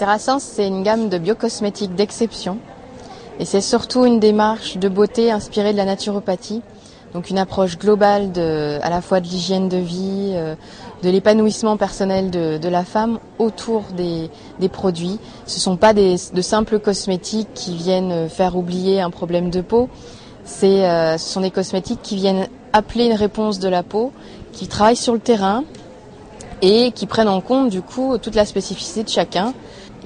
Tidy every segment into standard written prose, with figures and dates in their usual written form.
TerraSense, c'est une gamme de biocosmétiques d'exception. Et c'est surtout une démarche de beauté inspirée de la naturopathie. Donc une approche globale à la fois de l'hygiène de vie, de l'épanouissement personnel de la femme autour des produits. Ce ne sont pas de simples cosmétiques qui viennent faire oublier un problème de peau. Ce sont des cosmétiques qui viennent appeler une réponse de la peau, qui travaillent sur le terrain et qui prennent en compte du coup toute la spécificité de chacun.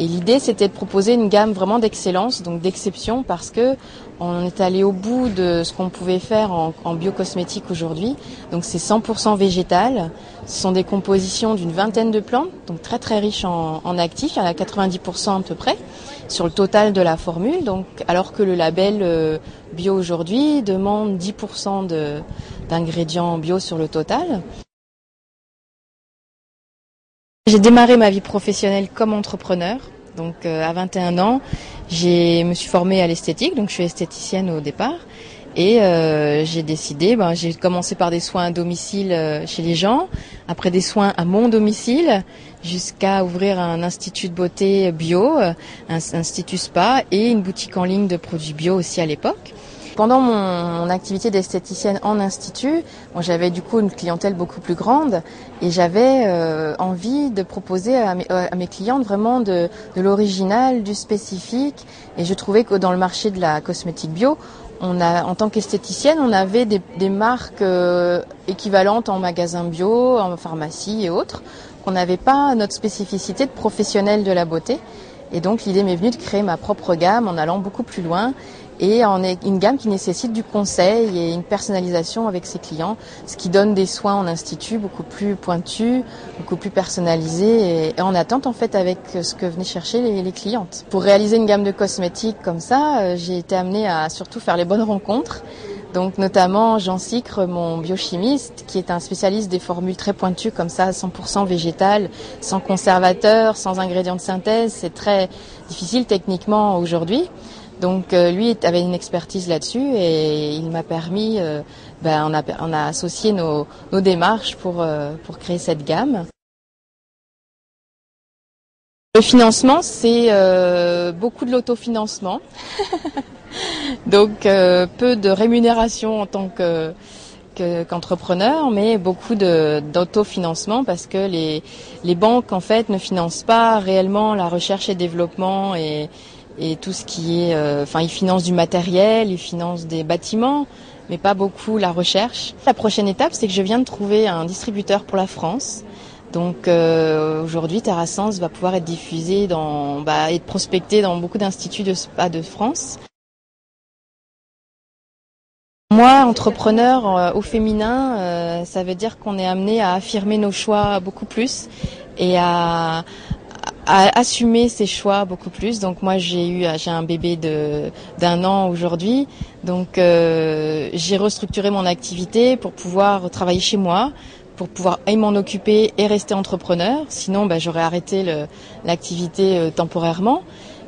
Et l'idée, c'était de proposer une gamme vraiment d'excellence, donc d'exception, parce que on est allé au bout de ce qu'on pouvait faire en biocosmétique aujourd'hui. Donc c'est 100% végétal. Ce sont des compositions d'une vingtaine de plantes, donc très très riches en actifs, à 90% à peu près, sur le total de la formule. Donc alors que le label bio aujourd'hui demande 10% d'ingrédients bio sur le total. J'ai démarré ma vie professionnelle comme entrepreneur. Donc à 21 ans, je me suis formée à l'esthétique, donc je suis esthéticienne au départ. Et j'ai décidé, j'ai commencé par des soins à domicile chez les gens, après des soins à mon domicile, jusqu'à ouvrir un institut de beauté bio, un institut spa et une boutique en ligne de produits bio aussi à l'époque. Pendant mon activité d'esthéticienne en institut, j'avais du coup une clientèle beaucoup plus grande et j'avais envie de proposer à mes clientes vraiment de l'original, du spécifique. Et je trouvais que dans le marché de la cosmétique bio, en tant qu'esthéticienne, on avait des marques équivalentes en magasin bio, en pharmacie et autres, qu'on n'avait pas notre spécificité de professionnel de la beauté. Et donc l'idée m'est venue de créer ma propre gamme en allant beaucoup plus loin et en une gamme qui nécessite du conseil et une personnalisation avec ses clients, ce qui donne des soins en institut beaucoup plus pointus, beaucoup plus personnalisés et en attente en fait avec ce que venaient chercher les clientes. Pour réaliser une gamme de cosmétiques comme ça, j'ai été amenée à surtout faire les bonnes rencontres. Donc notamment Jean Sicre, mon biochimiste, qui est un spécialiste des formules très pointues comme ça, 100% végétales, sans conservateur, sans ingrédients de synthèse. C'est très difficile techniquement aujourd'hui. Donc lui avait une expertise là-dessus et il m'a permis, on a associé nos démarches pour créer cette gamme. Le financement, c'est beaucoup de l'autofinancement. Donc peu de rémunération en tant qu'entrepreneur, mais beaucoup d'autofinancement parce que les banques en fait ne financent pas réellement la recherche et développement et tout ce qui est, ils financent du matériel, ils financent des bâtiments, mais pas beaucoup la recherche. La prochaine étape, c'est que je viens de trouver un distributeur pour la France. Donc aujourd'hui, TerraSense va pouvoir être diffusé et prospecté dans beaucoup d'instituts de spa de France. Moi, entrepreneur au féminin, ça veut dire qu'on est amené à affirmer nos choix beaucoup plus et à assumer ses choix beaucoup plus. Donc moi j'ai un bébé d'1 an aujourd'hui. Donc j'ai restructuré mon activité pour pouvoir travailler chez moi, pour pouvoir m'en occuper et rester entrepreneur. Sinon j'aurais arrêté l'activité temporairement.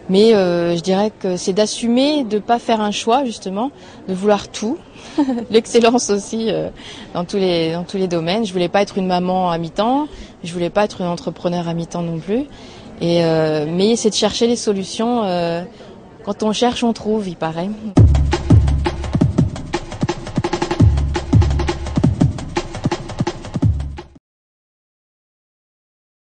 Mais je dirais que c'est d'assumer, de pas faire un choix justement, de vouloir tout. L'excellence aussi dans tous les domaines. Je voulais pas être une maman à mi-temps, je voulais pas être une entrepreneur à mi-temps non plus. Mais c'est de chercher les solutions. Quand on cherche, on trouve, il paraît.